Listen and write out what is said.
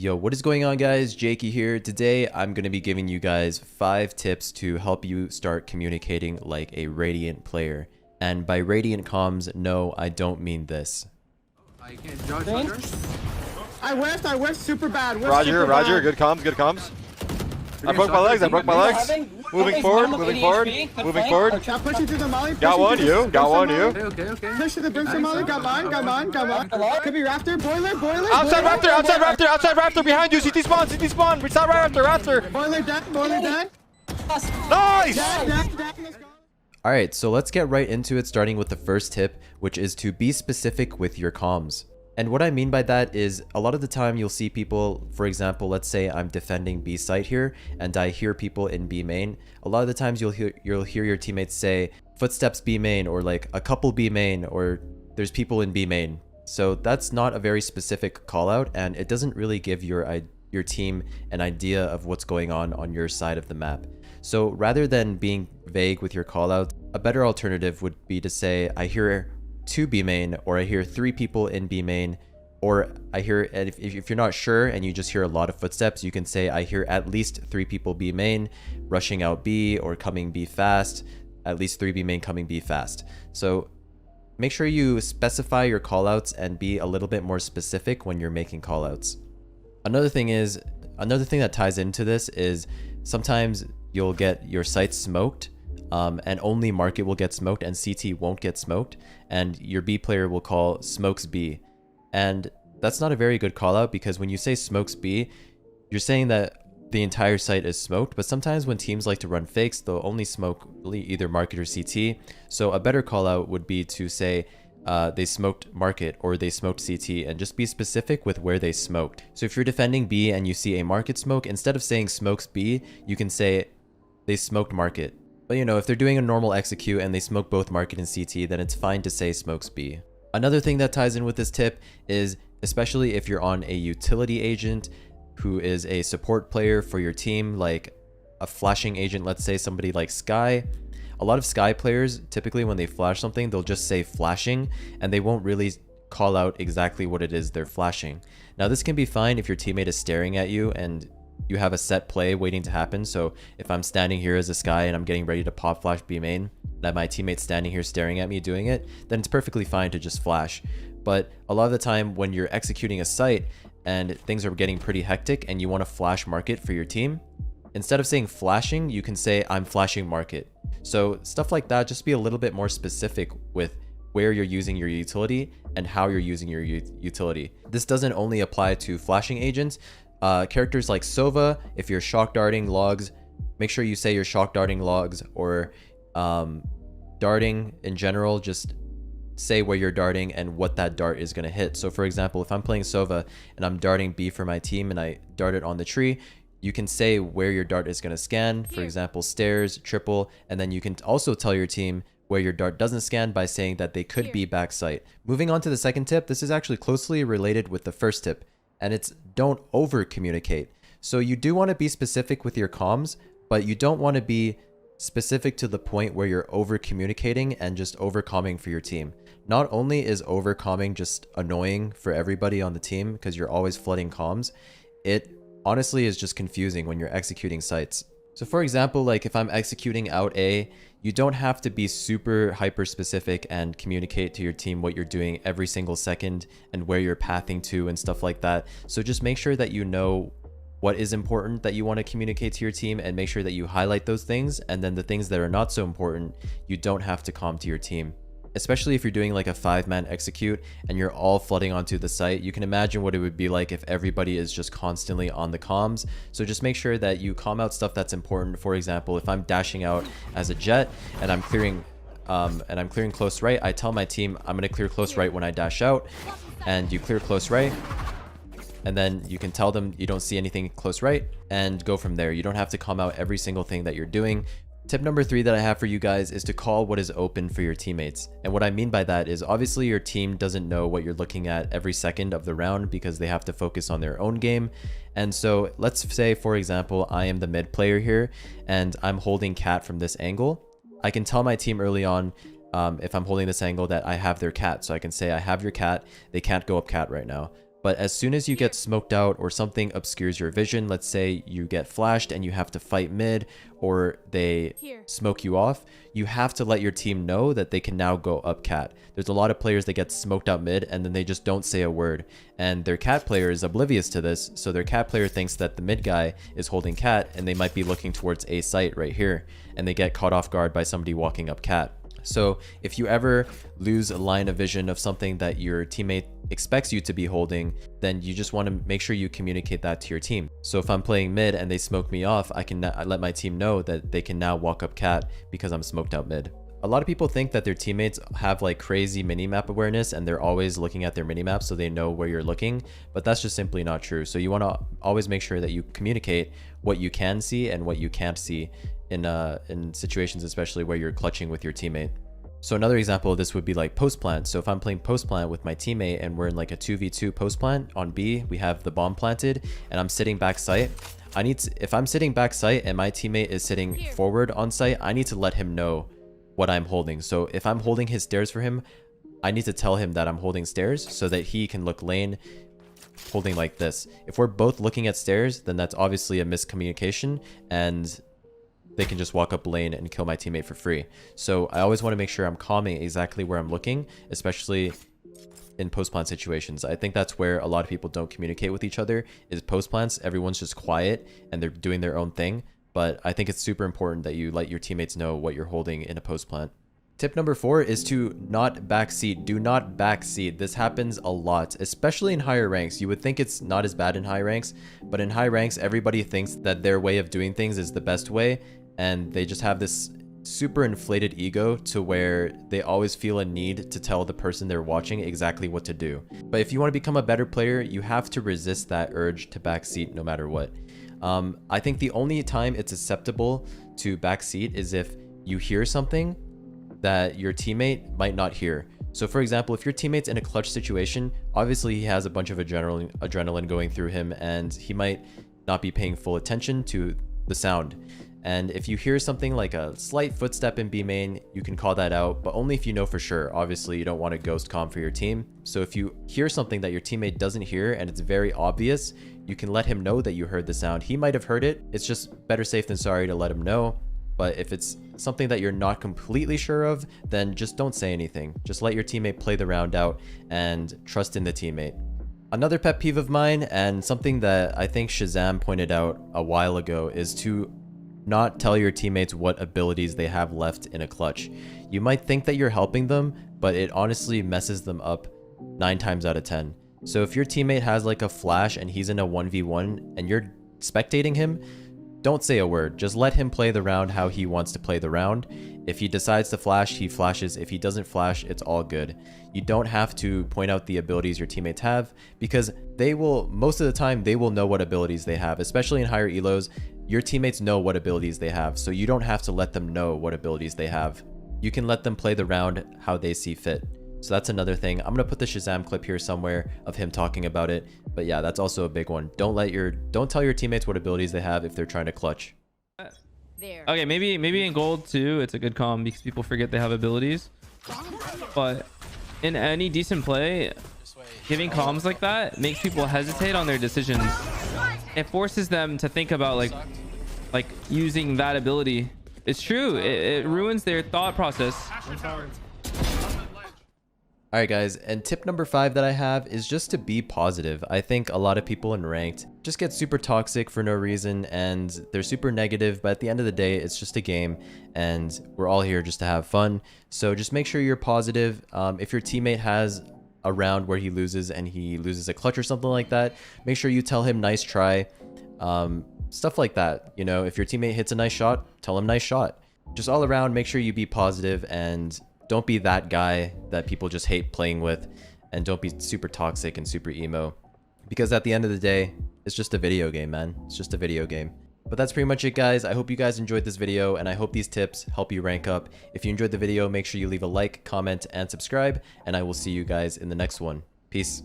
Yo, what is going on, guys? Jaeky here. Today, I'm going to be giving you guys 5 tips to help you start communicating like a Radiant player. And by Radiant comms, no, I don't mean this. I can't judge under. I whiffed super bad. Roger, good comms. I broke my legs. Moving forward. Trap pushing through the molly. Got one, you. Okay. Push to the brimstone molly. Got mine. Could be Raptor. Boiler. Outside Raptor, behind you. CT spawn. Reach that Raptor. Boiler dead. Nice! Dead. Let's go. Alright, so let's get right into it, starting with the first tip, which is to be specific with your comms. And what I mean by that is a lot of the time you'll see people, for example, let's say I'm defending B site here and I hear people in B main. A lot of the times you'll hear your teammates say footsteps B main, or like a couple B main, or there's people in B main. So that's not a very specific call out, and it doesn't really give your team an idea of what's going on your side of the map. So rather than being vague with your call out, a better alternative would be to say I hear 2 B main, or I hear 3 people in B main, or I hear, if you're not sure and you just hear a lot of footsteps, you can say I hear at least 3 people B main rushing out B or coming B fast, at least 3 B main coming B fast. So make sure you specify your callouts and be a little bit more specific when you're making callouts. Another thing that ties into this is sometimes you'll get your site smoked, and only market will get smoked and CT won't get smoked, and your B player will call smokes B. And that's not a very good call out, because when you say smokes B, you're saying that the entire site is smoked, but sometimes when teams like to run fakes, they'll only smoke either market or CT. So a better call out would be to say they smoked market or they smoked CT, and just be specific with where they smoked. So if you're defending B and you see a market smoke, instead of saying smokes B, you can say they smoked market. But you know, if they're doing a normal execute and they smoke both market and CT, then it's fine to say smokes B. Another thing that ties in with this tip is, especially if you're on a utility agent who is a support player for your team, like a flashing agent, let's say somebody like Sky. A lot of Sky players, typically when they flash something, they'll just say flashing, and they won't really call out exactly what it is they're flashing. Now this can be fine if your teammate is staring at you and you have a set play waiting to happen. So if I'm standing here as a Sky and I'm getting ready to pop flash B main, and my teammate's standing here staring at me doing it, then it's perfectly fine to just flash. But a lot of the time when you're executing a site and things are getting pretty hectic and you want to flash market for your team, instead of saying flashing, you can say I'm flashing market. So stuff like that, just be a little bit more specific with where you're using your utility and how you're using your utility. This doesn't only apply to flashing agents. Characters like Sova, if you're shock darting logs, make sure you say your shock darting logs, or darting in general, just say where you're darting and what that dart is going to hit. So for example, if I'm playing Sova and I'm darting B for my team and I dart it on the tree, you can say where your dart is going to scan, for example, stairs, triple, and then you can also tell your team where your dart doesn't scan by saying that they could be backside. Moving on to the second tip, this is actually closely related with the first tip, and it's don't over communicate. So you do want to be specific with your comms, but you don't want to be specific to the point where you're over communicating and just over comming for your team. Not only is over comming just annoying for everybody on the team because you're always flooding comms, it honestly is just confusing when you're executing sites. So for example, like if I'm executing out A, you don't have to be super hyper specific and communicate to your team what you're doing every single second and where you're pathing to and stuff like that. So just make sure that you know what is important that you want to communicate to your team, and make sure that you highlight those things, and then the things that are not so important, you don't have to comm to your team. Especially if you're doing like a 5-man execute and you're all flooding onto the site, you can imagine what it would be like if everybody is just constantly on the comms. So just make sure that you comm out stuff that's important. For example, if I'm dashing out as a jet and I'm clearing close right, I tell my team I'm going to clear close right when I dash out, and you clear close right, and then you can tell them you don't see anything close right and go from there. You don't have to comm out every single thing that you're doing. Tip number 3 that I have for you guys is to call what is open for your teammates. And what I mean by that is, obviously your team doesn't know what you're looking at every second of the round because they have to focus on their own game. And so let's say, for example, I am the mid player here and I'm holding cat from this angle. I can tell my team early on, if I'm holding this angle, that I have their cat. So I can say I have your cat, they can't go up cat right now. But as soon as you get smoked out or something obscures your vision, let's say you get flashed and you have to fight mid, or they smoke you off, you have to let your team know that they can now go up cat. There's a lot of players that get smoked out mid and then they just don't say a word. And their cat player is oblivious to this, so their cat player thinks that the mid guy is holding cat and they might be looking towards A site right here, and they get caught off guard by somebody walking up cat. So if you ever lose a line of vision of something that your teammate expects you to be holding, then you just want to make sure you communicate that to your team. So if I'm playing mid and they smoke me off, I let my team know that they can now walk up cat because I'm smoked out mid. A lot of people think that their teammates have like crazy minimap awareness and they're always looking at their minimap so they know where you're looking, but that's just simply not true. So you want to always make sure that you communicate what you can see and what you can't see in situations, especially where you're clutching with your teammate. So another example of this would be like post plant. So if I'm playing post plant with my teammate and we're in like a 2v2 post plant on B, we have the bomb planted and I'm sitting back site. If I'm sitting back site and my teammate is sitting forward on site, I need to let him know what I'm holding. So if I'm holding his stairs for him, I need to tell him that I'm holding stairs so that he can look lane holding like this. If we're both looking at stairs, then that's obviously a miscommunication and they can just walk up lane and kill my teammate for free. So I always want to make sure I'm calming exactly where I'm looking, especially in post plant situations. I think that's where a lot of people don't communicate with each other, is post plants. Everyone's just quiet and they're doing their own thing. But I think it's super important that you let your teammates know what you're holding in a post plant. Tip number 4 is to not backseat. Do not backseat. This happens a lot, especially in higher ranks. You would think it's not as bad in high ranks, but in high ranks, everybody thinks that their way of doing things is the best way. And they just have this super inflated ego to where they always feel a need to tell the person they're watching exactly what to do. But if you want to become a better player, you have to resist that urge to backseat no matter what. I think the only time it's acceptable to backseat is if you hear something that your teammate might not hear. So for example, if your teammate's in a clutch situation, obviously he has a bunch of adrenaline going through him and he might not be paying full attention to the sound. And if you hear something like a slight footstep in B main, you can call that out, but only if you know for sure. Obviously, you don't want to ghost comm for your team. So if you hear something that your teammate doesn't hear and it's very obvious, you can let him know that you heard the sound. He might have heard it. It's just better safe than sorry to let him know. But if it's something that you're not completely sure of, then just don't say anything. Just let your teammate play the round out and trust in the teammate. Another pet peeve of mine, and something that I think Shazam pointed out a while ago, is to not tell your teammates what abilities they have left in a clutch. You might think that you're helping them, but it honestly messes them up 9 times out of 10. So if your teammate has like a flash and he's in a 1v1 and you're spectating him, don't say a word. Just let him play the round how he wants to play the round. If he decides to flash, he flashes. If he doesn't flash, it's all good. You don't have to point out the abilities your teammates have, because they will, most of the time, they will know what abilities they have, especially in higher elos. Your teammates know what abilities they have, so you don't have to let them know what abilities they have. You can let them play the round how they see fit. So that's another thing. I'm gonna put the Shazam clip here somewhere of him talking about it. But yeah, that's also a big one. Don't tell your teammates what abilities they have if they're trying to clutch. Okay, maybe in gold too, it's a good comm because people forget they have abilities. But in any decent play, giving comms like that makes people hesitate on their decisions. It forces them to think about like using that ability. It's true. It ruins their thought process. Alright guys, and tip number 5 that I have is just to be positive. I think a lot of people in ranked just get super toxic for no reason and they're super negative, but at the end of the day, it's just a game and we're all here just to have fun. So just make sure you're positive. If your teammate has a round where he loses and he loses a clutch or something like that, make sure you tell him nice try. Stuff like that. You know, if your teammate hits a nice shot, tell him nice shot. Just all around, make sure you be positive and don't be that guy that people just hate playing with, and don't be super toxic and super emo, because at the end of the day, it's just a video game, man. It's just a video game. But that's pretty much it, guys. I hope you guys enjoyed this video, and I hope these tips help you rank up. If you enjoyed the video, make sure you leave a like, comment, and subscribe, and I will see you guys in the next one. Peace.